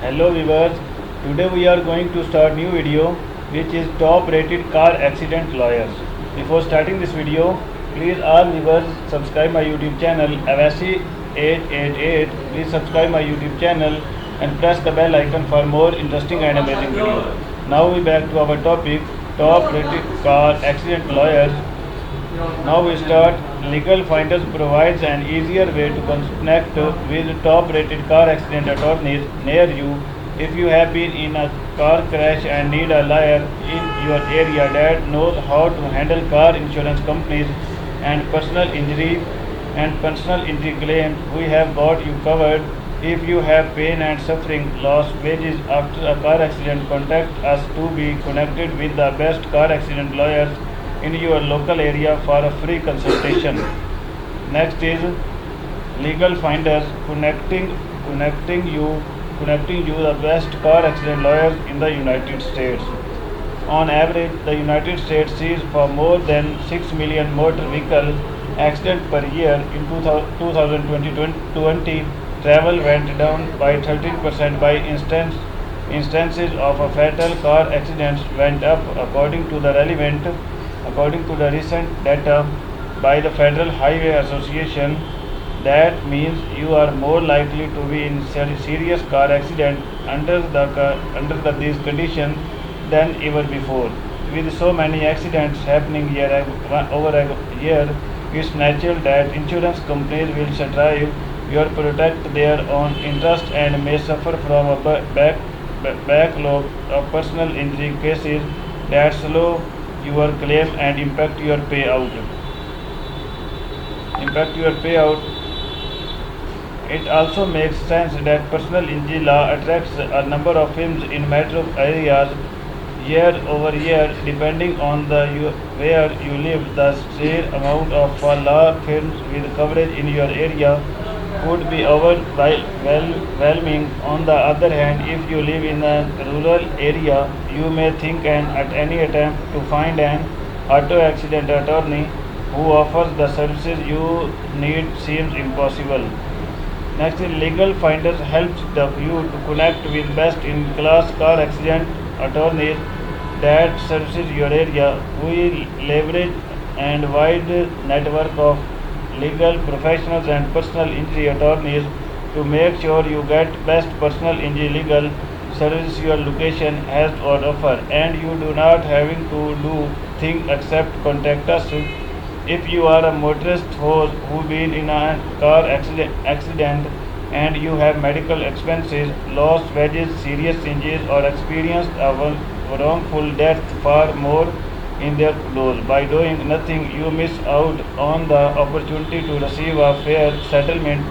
Hello viewers, today we are going to start new video which is top rated car accident lawyers. Before starting this video, please all viewers subscribe my YouTube channel Avasi888. Please subscribe my YouTube channel and press the bell icon for more interesting and amazing videos. Now we back to our topic, top rated car accident lawyers. Now we start. Legal Finders provides an easier way to connect with top-rated car accident attorneys near you. If you have been in a car crash and need a lawyer in your area that knows how to handle car insurance companies and personal injury claims, we have got you covered. If you have pain and suffering, lost wages after a car accident, contact us to be connected with the best car accident lawyers in your local area for a free consultation. Next is Legal Finders connecting you the best car accident lawyers in the United States. On average, the United States sees for more than 6 million motor vehicle accidents per year. In 2020, travel went down by 13% by instances of a fatal car accidents went up according to the recent data by the Federal Highway Association. That means you are more likely to be in serious car accident under these conditions than ever before. With so many accidents happening over a year, it's natural that insurance companies will strive to protect their own interest and may suffer from a backlog of personal injury cases that slow your claim and impact your payout. It also makes sense that personal injury law attracts a number of firms in metro areas year over year, depending on where you live. The sheer amount of law firms with coverage in your area could be overwhelming. On the other hand, if you live in a rural area, you may think at any attempt to find an auto accident attorney who offers the services you need seems impossible. Next, Legal Finders helps you to connect with best-in-class car accident attorneys that services your area. We leverage a wide network of legal professionals and personal injury attorneys to make sure you get best personal injury legal service your location has on offer, and you do not having to do things except contact us. If you are a motorist who been in a car accident and you have medical expenses, lost wages, serious injuries, or experienced a wrongful death, far more in their close. By doing nothing, you miss out on the opportunity to receive a fair settlement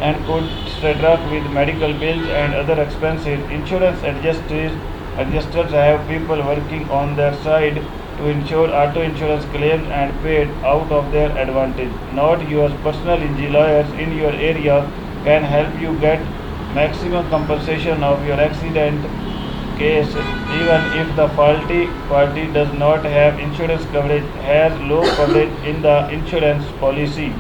and could struggle with medical bills and other expenses. Insurance adjusters have people working on their side to ensure auto insurance claims and paid out of their advantage. Not your personal injury lawyers in your area can help you get maximum compensation of your accident case, even if the faulty party does not have insurance coverage, has low coverage in the insurance policy.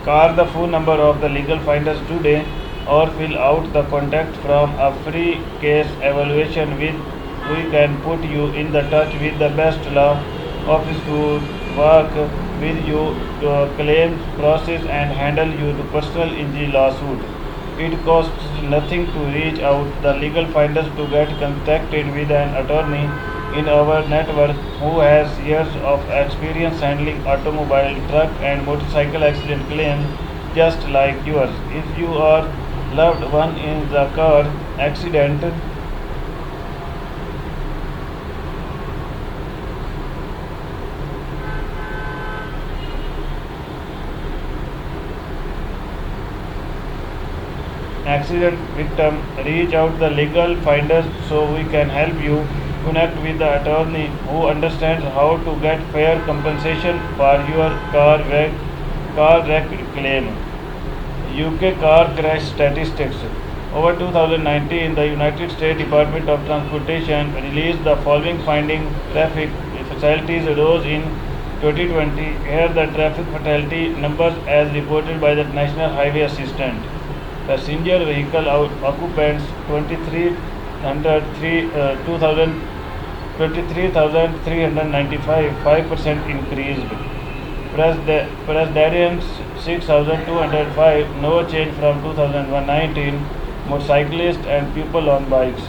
Call the phone number of the Legal Finders today or fill out the contact form. A free case evaluation we can put you in the touch with the best law office to work with you to claims process and handle your personal injury lawsuit. It costs nothing to reach out the Legal Finders to get contacted with an attorney in our network who has years of experience handling automobile, truck and motorcycle accident claims just like yours. If you are loved one in the car accident, victim, reach out the Legal Finders so we can help you connect with the attorney who understands how to get fair compensation for your car wreck claim. UK car crash statistics. Over 2019, the United States Department of Transportation released the following finding: traffic fatalities rose in 2020. Here the traffic fatality numbers as reported by the National Highway Assistant. Passenger vehicle occupants 23,395, 5% increased. Pedestrians 6,205, no change from 2019. Motorcyclists and people on bikes.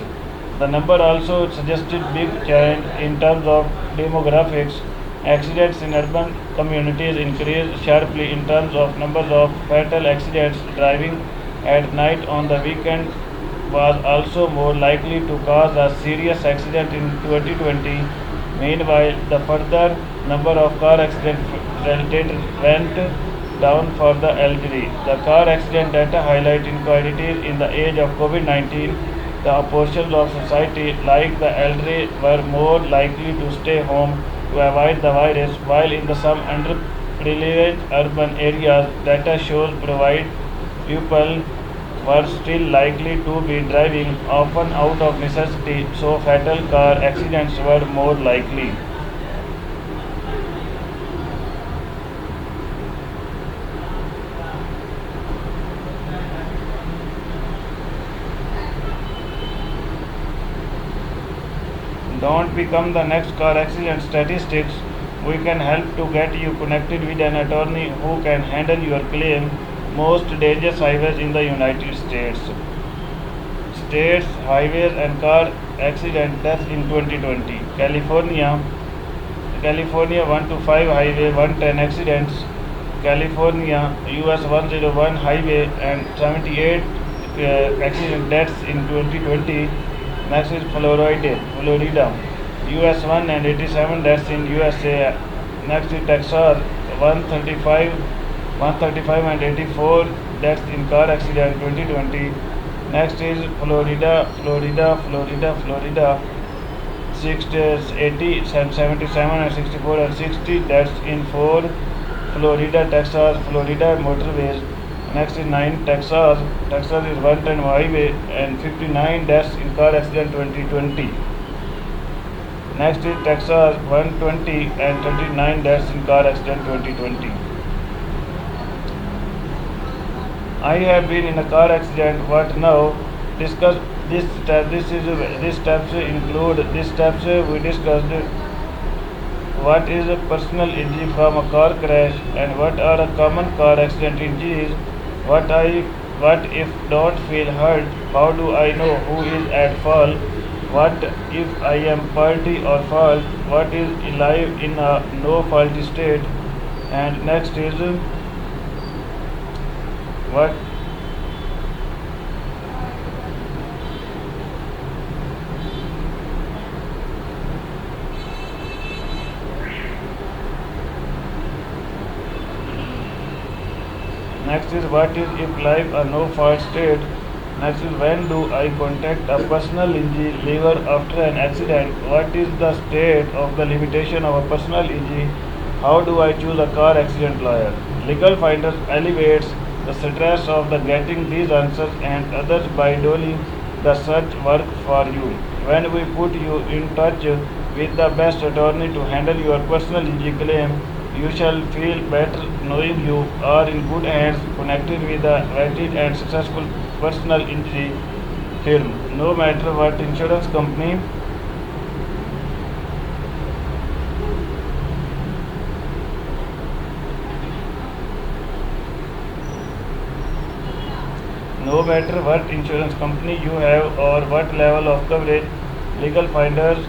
The number also suggested big change in terms of demographics. Accidents in urban communities increased sharply in terms of numbers of fatal accidents. Driving at night on the weekend was also more likely to cause a serious accident in 2020. Meanwhile, the further number of car accidents went down for the elderly. The car accident data highlight inequalities in the age of COVID-19. The portions of society, like the elderly, were more likely to stay home to avoid the virus, while in the some underprivileged urban areas, data shows provide people were still likely to be driving, often out of necessity, so fatal car accidents were more likely. Don't become the next car accident statistics. We can help to get you connected with an attorney who can handle your claim. Most dangerous highways in the United States. States, highways and car accident deaths in 2020. California 125 highway 110 accidents. California US 101 highway and 78 accident deaths in 2020. Next is Florida, US 1 and 87 deaths in USA. Next is Texas, 135 and 84 deaths in car accident 2020. Next is Florida, 80 and 77 and 64 and 60 deaths in 4 Florida motorways. Next is 9 Texas. Texas is 110 highway and 59 deaths in car accident 2020. Next is Texas 120 and 29 deaths in car accident 2020. I have been in a car accident. What now? Discuss this steps include these steps we discussed. What is a personal injury from a car crash and what are a common car accident injuries? What if don't feel hurt? How do I know who is at fault? What if I am party or fault? What is alive in a no fault state? And next is what Next is what is if life a no fault state. Next is when do I contact a personal injury lever after an accident? What is the state of the limitation of a personal injury? How do I choose a car accident lawyer? Legal Finders elevates the stress of the getting these answers and others by doing the search work for you. When we put you in touch with the best attorney to handle your personal injury claim, you shall feel better knowing you are in good hands connected with a vetted and successful personal injury firm. No matter what insurance company No matter what insurance company you have or what level of coverage, Legal Finders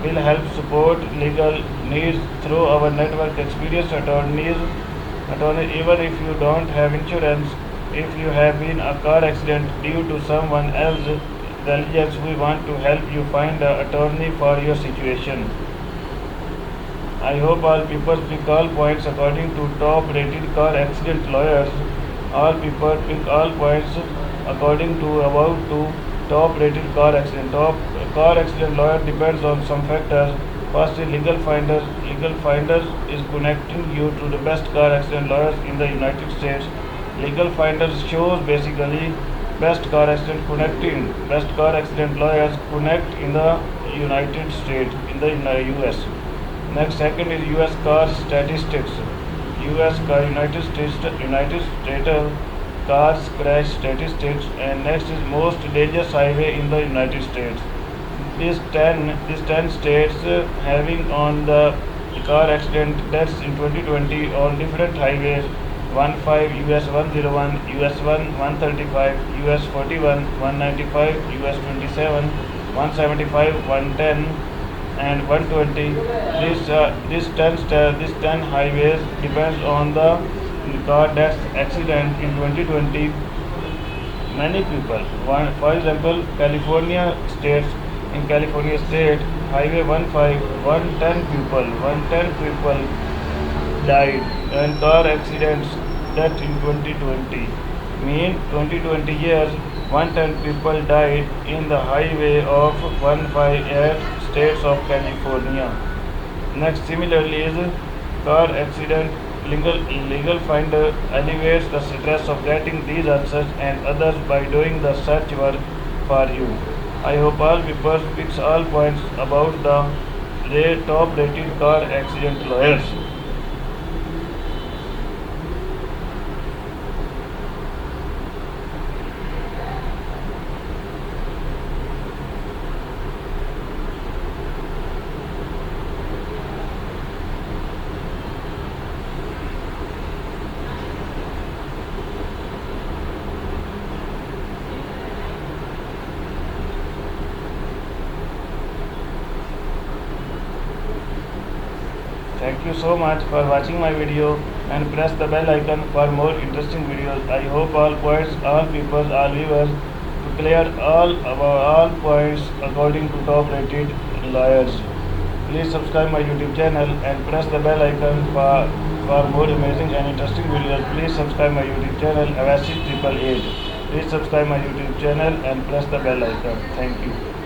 will help support legal needs through our network experienced attorneys. Even if you don't have insurance, if you have been a car accident due to someone else's negligence, we want to help you find an attorney for your situation. I hope all people pick all points according to top rated car accident lawyers. All people pick all points according to about to top rated car accident. Top car accident lawyer depends on some factors. First is Legal Finders. Legal Finders is connecting you to the best car accident lawyers in the United States. Legal Finders shows basically best car accident connecting best car accident lawyers connect in the United States in the US. Next, second is US car statistics. United States cars crash statistics, and next is most dangerous highway in the United States. These 10 states having on the car accident deaths in 2020 on different highways: 15 US 101, US 1 135, US 41, 195, US 27, 175, 110, and 120. These 10 highways depends on the car death accident in 2020. Many people, for example, California state, Highway 15, 110 people died in car accidents that in 2020. Mean 2020 years, 110 people died in the highway of 15 states of California. Next, similarly, is car accident legal finder alleviates the stress of getting these answers and others by doing the search work for you. I hope all people fix all points about the top rated car accident lawyers. Thank you so much for watching my video and press the bell icon for more interesting videos. I hope all points, all people, all viewers to clear all points according to top rated lawyers. Please subscribe my YouTube channel and press the bell icon for more amazing and interesting videos. Please subscribe my YouTube channel Avasi 888. Please subscribe my YouTube channel and press the bell icon. Thank you.